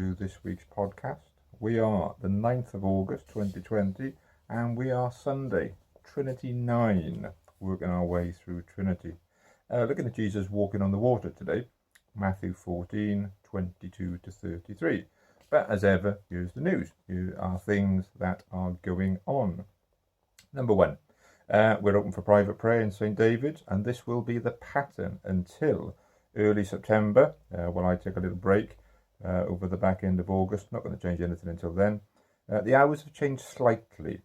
to this week's podcast. We are the 9th of August 2020 and we are Sunday, Trinity 9, working our way through Trinity. Looking at Jesus walking on the water today, Matthew 14, 22 to 33. But as ever, here's the news. Here are things that are going on. Number one, we're open for private prayer in St. David's, and this will be the pattern until early September, when I take a little break over the back end of August. Not going to change anything until then. The hours have changed slightly.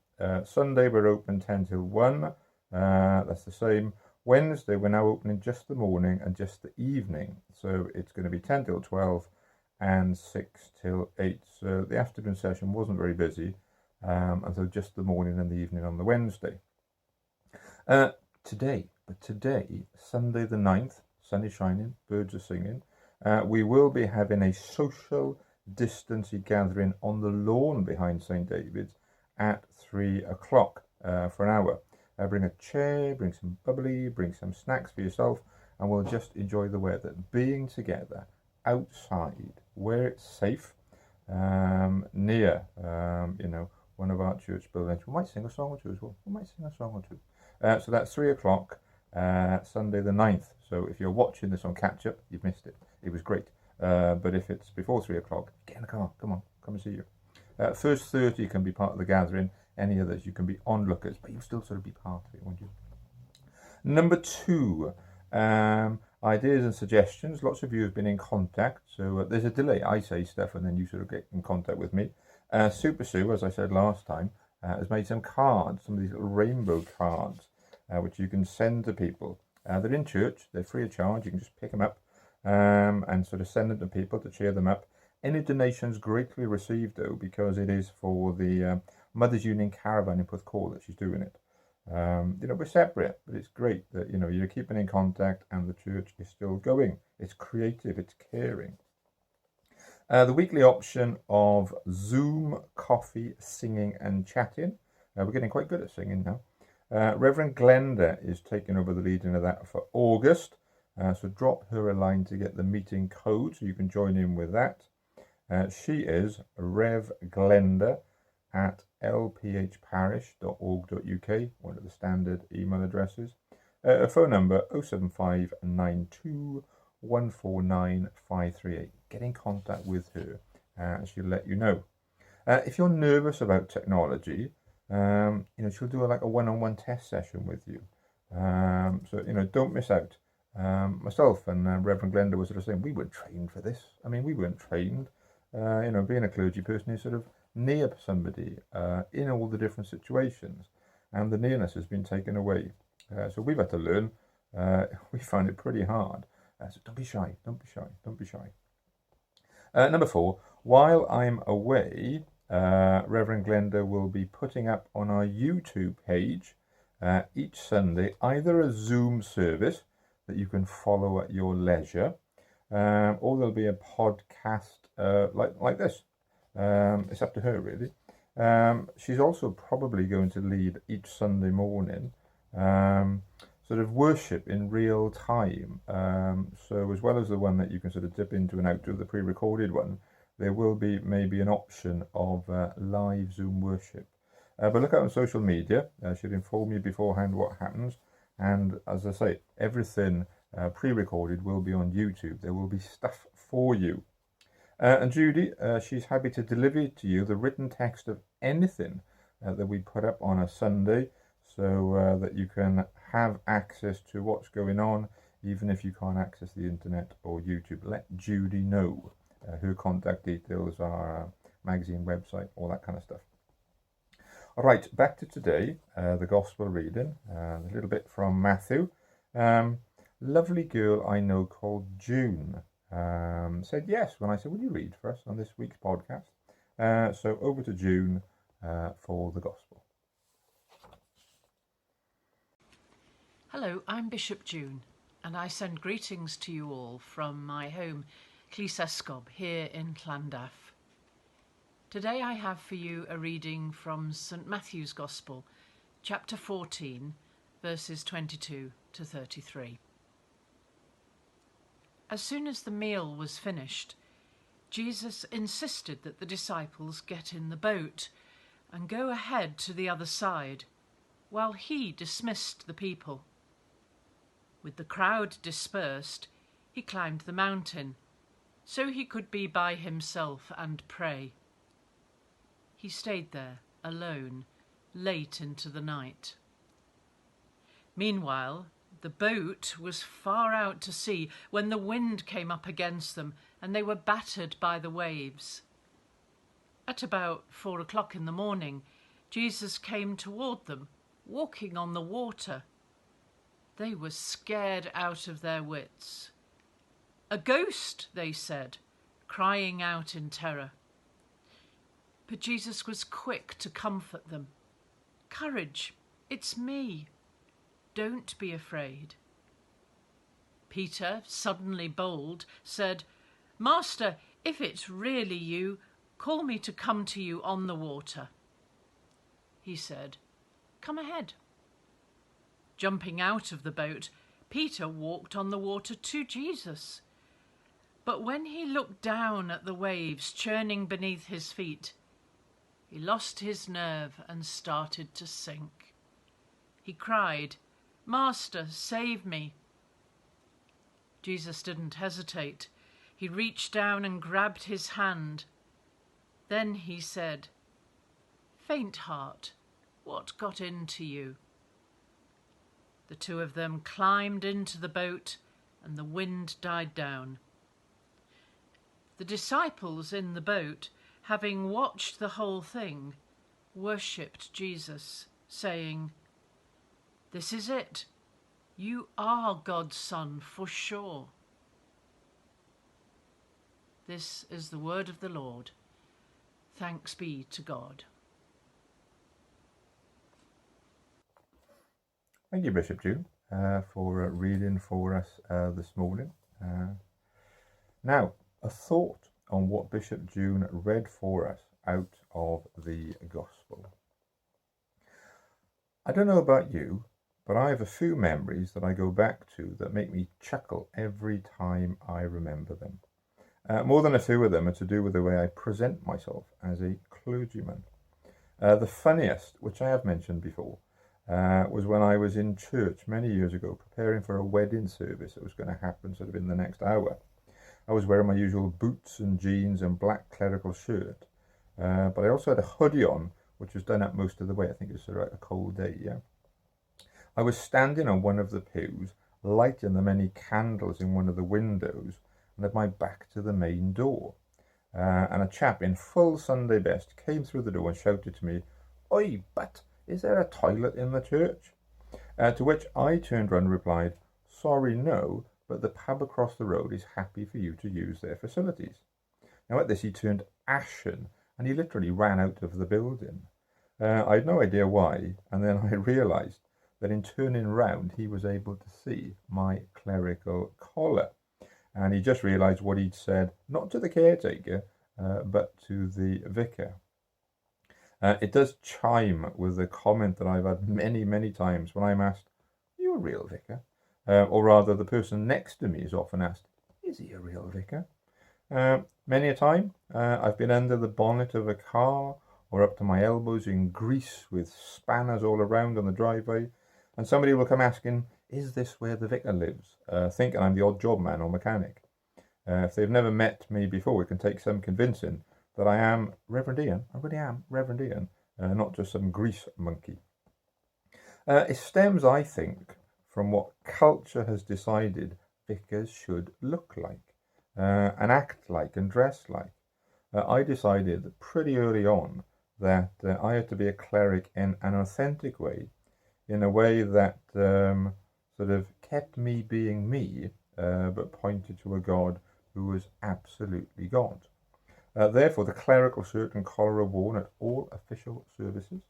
Sunday we're open 10 till 1. That's the same. Wednesday we're now opening just the morning and just the evening. So it's going to be 10 till 12 and 6 till 8. So the afternoon session wasn't very busy. And so just the morning and the evening on the Wednesday. Today, Sunday the 9th, sun is shining, birds are singing. We will be having a social distancing gathering on the lawn behind St. David's at 3 o'clock for an hour. Bring a chair, bring some bubbly, bring some snacks for yourself, and we'll just enjoy the weather. Being together outside, where it's safe, near, one of our church buildings. We might sing a song or two as well. So that's 3 o'clock, Sunday the 9th. So if you're watching this on catch up, you've missed it. It was great. But if it's before 3 o'clock, get in the car. Come and see you. First 30 can be part of the gathering. Any others, you can be onlookers, but you'll still sort of be part of it, won't you? Number two, ideas and suggestions. Lots of you have been in contact. So there's a delay. I say stuff and then you sort of get in contact with me. Super Sue, as I said last time, has made some cards, some of these little rainbow cards, which you can send to people. They're in church, they're free of charge, you can just pick them up and sort of send them to people to cheer them up. Any donations greatly received though, because it is for the Mothers Union Caravan in Porthcawl that she's doing it. We're separate, but it's great that, you're keeping in contact and the church is still going. It's creative, it's caring. The weekly option of Zoom, coffee, singing and chatting. We're getting quite good at singing now. Reverend Glenda is taking over the leading of that for August. So drop her a line to get the meeting code so you can join in with that. She is Rev Glenda at lphparish.org.uk, one of the standard email addresses. A phone number 07592 149 538. Get in contact with her and she'll let you know. If you're nervous about technology, she'll do a one-on-one test session with you. So don't miss out. Myself and Reverend Glenda was sort of saying, we weren't trained for this. We weren't trained. Being a clergy person is sort of near somebody in all the different situations, and the nearness has been taken away. So we've had to learn. We find it pretty hard. So don't be shy. Number 4, while I'm away, Reverend Glenda will be putting up on our YouTube page each Sunday either a Zoom service that you can follow at your leisure, or there'll be a podcast like this. It's up to her really. She's also probably going to lead each Sunday morning sort of worship in real time. So as well as the one that you can sort of dip into and out of, the pre-recorded one, there will be maybe an option of live Zoom worship. But look out on social media. She'll inform you beforehand what happens. And as I say, everything pre-recorded will be on YouTube. There will be stuff for you. And Judy, she's happy to deliver to you the written text of anything that we put up on a Sunday, so that you can have access to what's going on, even if you can't access the internet or YouTube. Let Judy know. Her contact details, our magazine website, all that kind of stuff. All right, back to today, the gospel reading, a little bit from Matthew. Lovely girl I know called June said yes when I said, will you read for us on this week's podcast? So over to June for the gospel. Hello, I'm Bishop June, and I send greetings to you all from my home, Clysesgob, here in Llandaff. Today I have for you a reading from St Matthew's Gospel, chapter 14, verses 22 to 33. As soon as the meal was finished, Jesus insisted that the disciples get in the boat and go ahead to the other side, while he dismissed the people. With the crowd dispersed, he climbed the mountain, so he could be by himself and pray. He stayed there, alone, late into the night. Meanwhile, the boat was far out to sea when the wind came up against them and they were battered by the waves. At about 4 o'clock in the morning, Jesus came toward them, walking on the water. They were scared out of their wits. "A ghost," they said, crying out in terror. But Jesus was quick to comfort them. "Courage, it's me. Don't be afraid." Peter, suddenly bold, said, "Master, if it's really you, call me to come to you on the water." He said, "Come ahead." Jumping out of the boat, Peter walked on the water to Jesus. But when he looked down at the waves churning beneath his feet, he lost his nerve and started to sink. He cried, "Master, save me." Jesus didn't hesitate. He reached down and grabbed his hand. Then he said, "Faint heart, what got into you?" The two of them climbed into the boat and the wind died down. The disciples in the boat, having watched the whole thing, worshipped Jesus, saying, "This is it. You are God's Son for sure." This is the word of the Lord. Thanks be to God. Thank you, Bishop June, for reading for us this morning. Now, a thought on what Bishop June read for us out of the Gospel. I don't know about you, but I have a few memories that I go back to that make me chuckle every time I remember them. More than a few of them are to do with the way I present myself as a clergyman. The funniest, which I have mentioned before, was when I was in church many years ago preparing for a wedding service that was going to happen sort of in the next hour. I was wearing my usual boots and jeans and black clerical shirt, but I also had a hoodie on, which was done up most of the way. I think it was sort of a cold day, yeah. I was standing on one of the pews, lighting the many candles in one of the windows, and had my back to the main door. And a chap in full Sunday best came through the door and shouted to me, "Oi, but is there a toilet in the church?" To which I turned round and replied, "Sorry, no, but the pub across the road is happy for you to use their facilities." Now at this he turned ashen and he literally ran out of the building. I had no idea why, and then I realised that in turning round he was able to see my clerical collar. And he just realised what he'd said, not to the caretaker, but to the vicar. It does chime with the comment that I've had many, many times when I'm asked, "Are you a real vicar?" Or rather, the person next to me is often asked, "Is he a real vicar?" Many a time, I've been under the bonnet of a car or up to my elbows in grease with spanners all around on the driveway, and somebody will come asking, "Is this where the vicar lives?" Thinking I'm the odd job man or mechanic. If they've never met me before, it can take some convincing that I am Reverend Ian. I really am Reverend Ian, not just some grease monkey. It stems, I think, from what culture has decided vicars should look like, and act like, and dress like. I decided pretty early on that I had to be a cleric in an authentic way, in a way that sort of kept me being me, but pointed to a God who was absolutely God. Therefore, the clerical shirt and collar are worn at all official services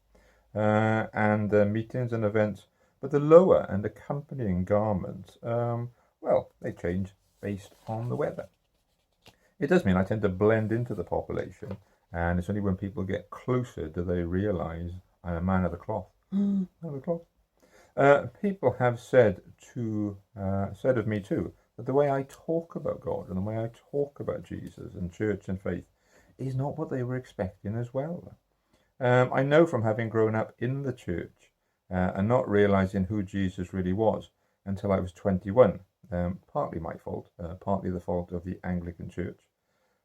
and meetings and events, but the lower and accompanying garments, well, they change based on the weather. It does mean I tend to blend into the population, and it's only when people get closer do they realise I'm a man of the cloth. Man of the cloth. People have said of me too that the way I talk about God and the way I talk about Jesus and church and faith is not what they were expecting as well. I know from having grown up in the church and not realizing who Jesus really was until I was 21, partly my fault, partly the fault of the Anglican Church.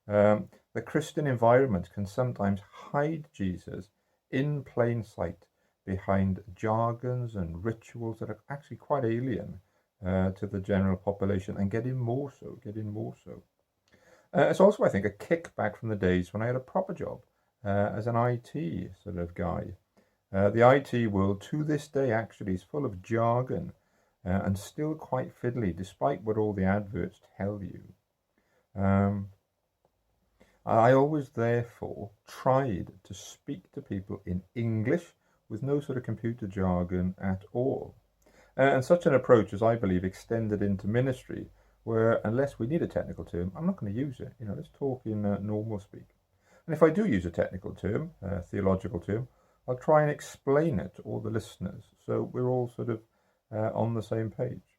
The Christian environment can sometimes hide Jesus in plain sight behind jargons and rituals that are actually quite alien to the general population, and getting more so. It's also, I think, a kickback from the days when I had a proper job as an IT sort of guy. The IT world to this day actually is full of jargon and still quite fiddly, despite what all the adverts tell you. I always therefore tried to speak to people in English with no sort of computer jargon at all. And such an approach, as I believe, extended into ministry, where unless we need a technical term, I'm not going to use it. Let's talk in normal speak. And if I do use a technical term, a theological term, I'll try and explain it to all the listeners, so we're all sort of on the same page.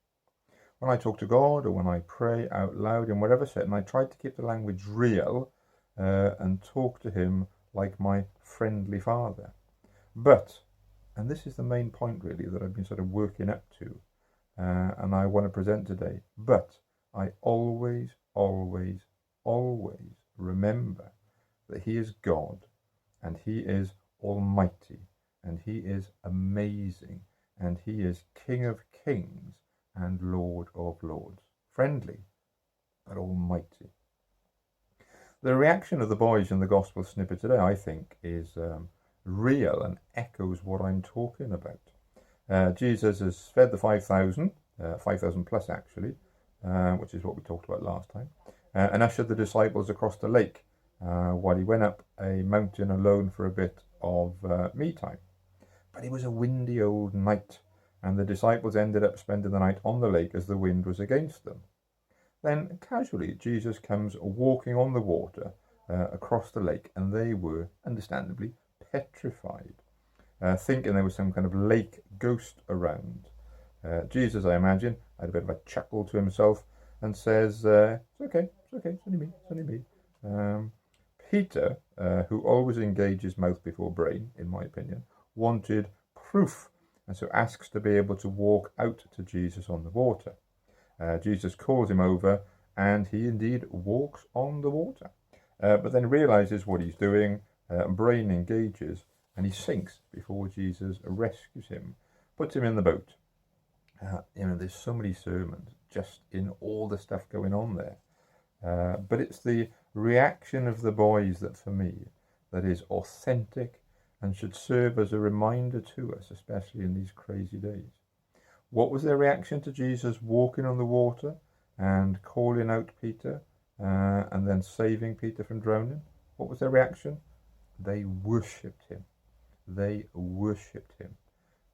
When I talk to God or when I pray out loud in whatever setting, I try to keep the language real and talk to him like my friendly father. But, and this is the main point really that I've been sort of working up to, and I want to present today, but I always remember that he is God, and he is almighty, and he is amazing, and he is King of kings and Lord of lords. Friendly, but almighty. The reaction of the boys in the gospel snippet today, I think, is real and echoes what I'm talking about. Jesus has fed the 5,000, 5,000 plus actually, which is what we talked about last time, and ushered the disciples across the lake while he went up a mountain alone for a bit of me time. But it was a windy old night, and the disciples ended up spending the night on the lake as the wind was against them. Then casually Jesus comes walking on the water across the lake, and they were understandably petrified, thinking there was some kind of lake ghost around. Jesus, I imagine, had a bit of a chuckle to himself and says, it's okay, it's only me. Peter, who always engages mouth before brain, in my opinion, wanted proof, and so asks to be able to walk out to Jesus on the water. Jesus calls him over, and he indeed walks on the water, but then realizes what he's doing, brain engages, and he sinks before Jesus rescues him, puts him in the boat. There's so many sermons just in all the stuff going on there, but it's the reaction of the boys that, for me, that is authentic and should serve as a reminder to us, especially in these crazy days. What was their reaction to Jesus walking on the water and calling out Peter and then saving Peter from drowning? What was their reaction? They worshipped him.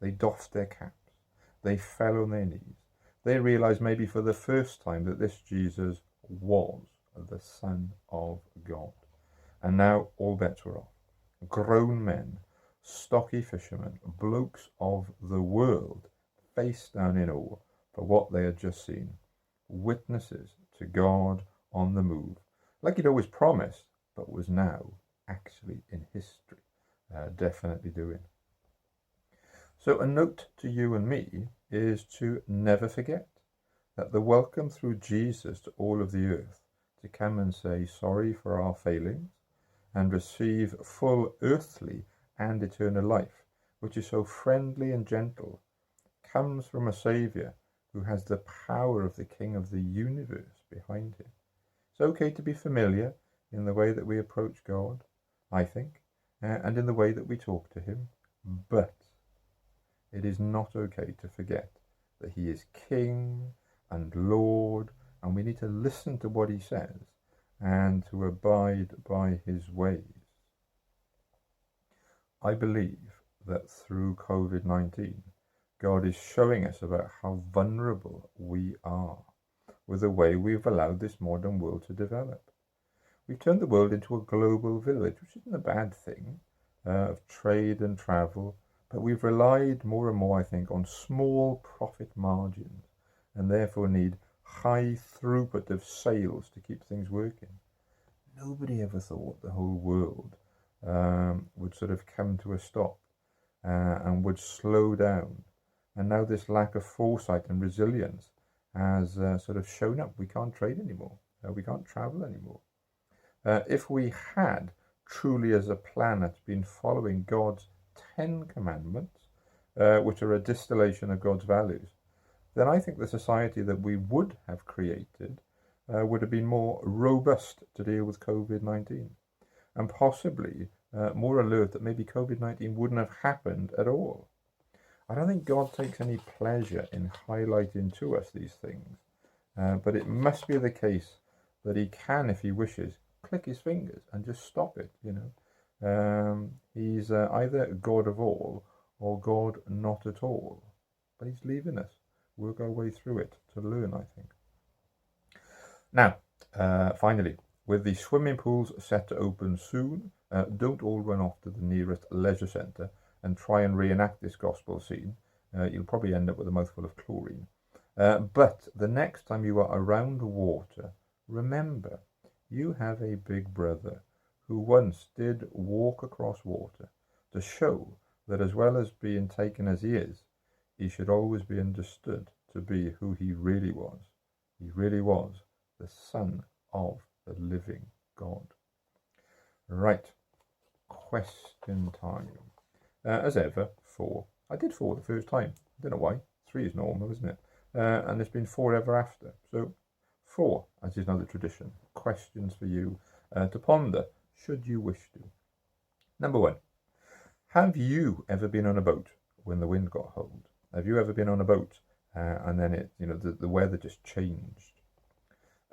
They doffed their caps. They fell on their knees. They realized maybe for the first time that this Jesus was the Son of God. And now all bets were off. Grown men, stocky fishermen, blokes of the world, face down in awe for what they had just seen. Witnesses to God on the move, like he'd always promised, but was now actually in history, definitely doing. So a note to you and me is to never forget that the welcome through Jesus to all of the earth, to come and say sorry for our failings and receive full earthly and eternal life, which is so friendly and gentle, comes from a Saviour who has the power of the King of the universe behind him. It's okay to be familiar in the way that we approach God, I think, and in the way that we talk to him, but it is not okay to forget that he is King and Lord, and we need to listen to what he says and to abide by his ways. I believe that through COVID-19, God is showing us about how vulnerable we are with the way we've allowed this modern world to develop. We've turned the world into a global village, which isn't a bad thing, of trade and travel, but we've relied more and more, I think, on small profit margins and therefore need high throughput of sales to keep things working. Nobody ever thought the whole world would sort of come to a stop and would slow down. And now this lack of foresight and resilience has sort of shown up. We can't trade anymore. We can't travel anymore. If we had truly as a planet been following God's 10 commandments, which are a distillation of God's values, then I think the society that we would have created would have been more robust to deal with COVID-19 and possibly more alert that maybe COVID-19 wouldn't have happened at all. I don't think God takes any pleasure in highlighting to us these things, but it must be the case that he can, if he wishes, click his fingers and just stop it, you know. He's either God of all or God not at all, but he's leaving us. Work our way through it to learn, I think. Now, finally, with the swimming pools set to open soon, don't all run off to the nearest leisure centre and try and reenact this gospel scene. You'll probably end up with a mouthful of chlorine. But the next time you are around the water, remember, you have a big brother who once did walk across water to show that as well as being taken as he is, he should always be understood to be who he really was. He really was the Son of the living God. Right, question time. As ever, 4. I did 4 the first time. I don't know why. 3 is normal, isn't it? And it's been 4 ever after. So 4, as is now the tradition. Questions for you to ponder, should you wish to. Number 1. Have you ever been on a boat when the wind got hold? Have you ever been on a boat and then the weather just changed?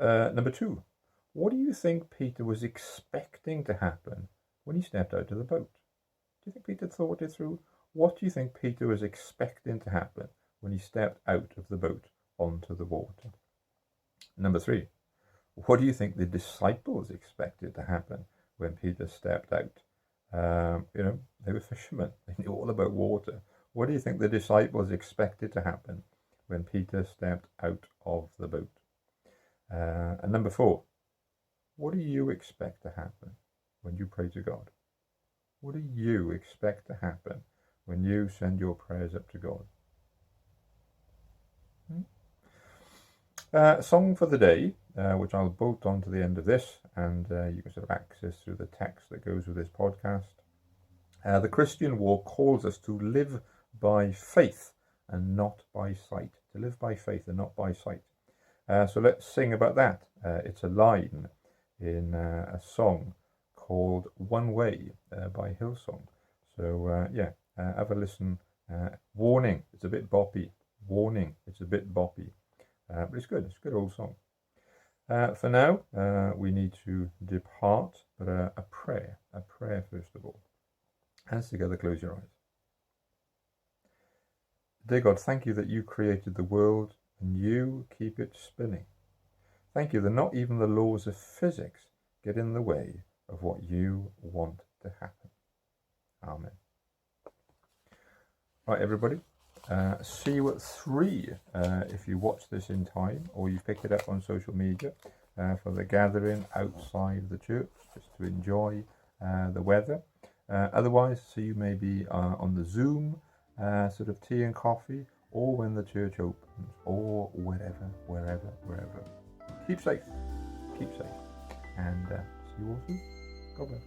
Number 2. What do you think Peter was expecting to happen when he stepped out of the boat? Do you think Peter thought it through? What do you think Peter was expecting to happen when he stepped out of the boat onto the water? Number 3. What do you think the disciples expected to happen when Peter stepped out? They were fishermen. They knew all about water. What do you think the disciples expected to happen when Peter stepped out of the boat? And number 4. What do you expect to happen when you pray to God? What do you expect to happen when you send your prayers up to God? Song for the day, which I'll bolt on to the end of this, and you can sort of access through the text that goes with this podcast. The Christian walk calls us to live by faith and not by sight. To live by faith and not by sight. So let's sing about that. It's a line in a song called One Way by Hillsong. So have a listen. Warning, it's a bit boppy. Warning, it's a bit boppy. But it's good. It's a good old song. For now, we need to depart, but a prayer first of all. Hands together, close your eyes. Dear God, thank you that you created the world and you keep it spinning. Thank you that not even the laws of physics get in the way of what you want to happen. Amen. Right, everybody. See you at 3 if you watch this in time or you picked it up on social media for the gathering outside the church just to enjoy the weather. Otherwise, see you maybe on the Zoom, sort of tea and coffee, or when the church opens, or wherever. Keep safe, and see you all soon. God bless.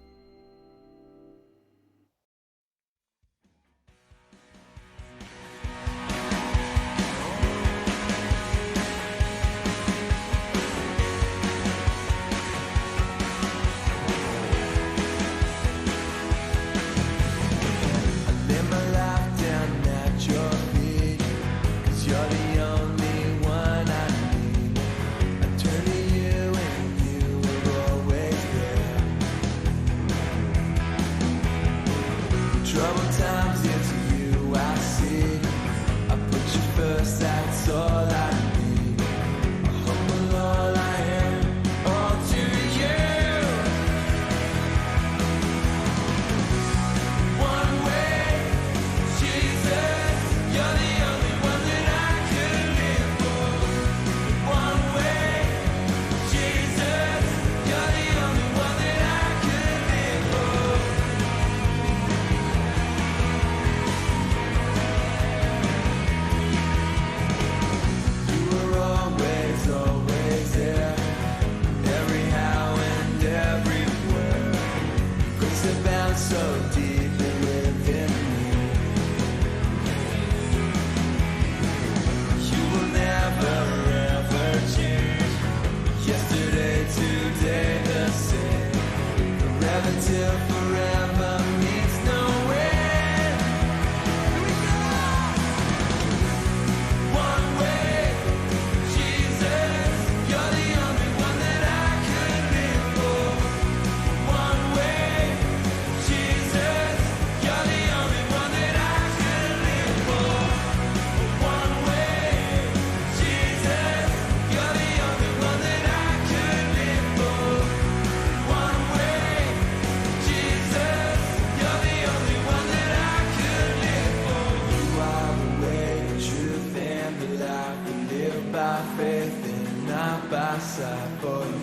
sad for you.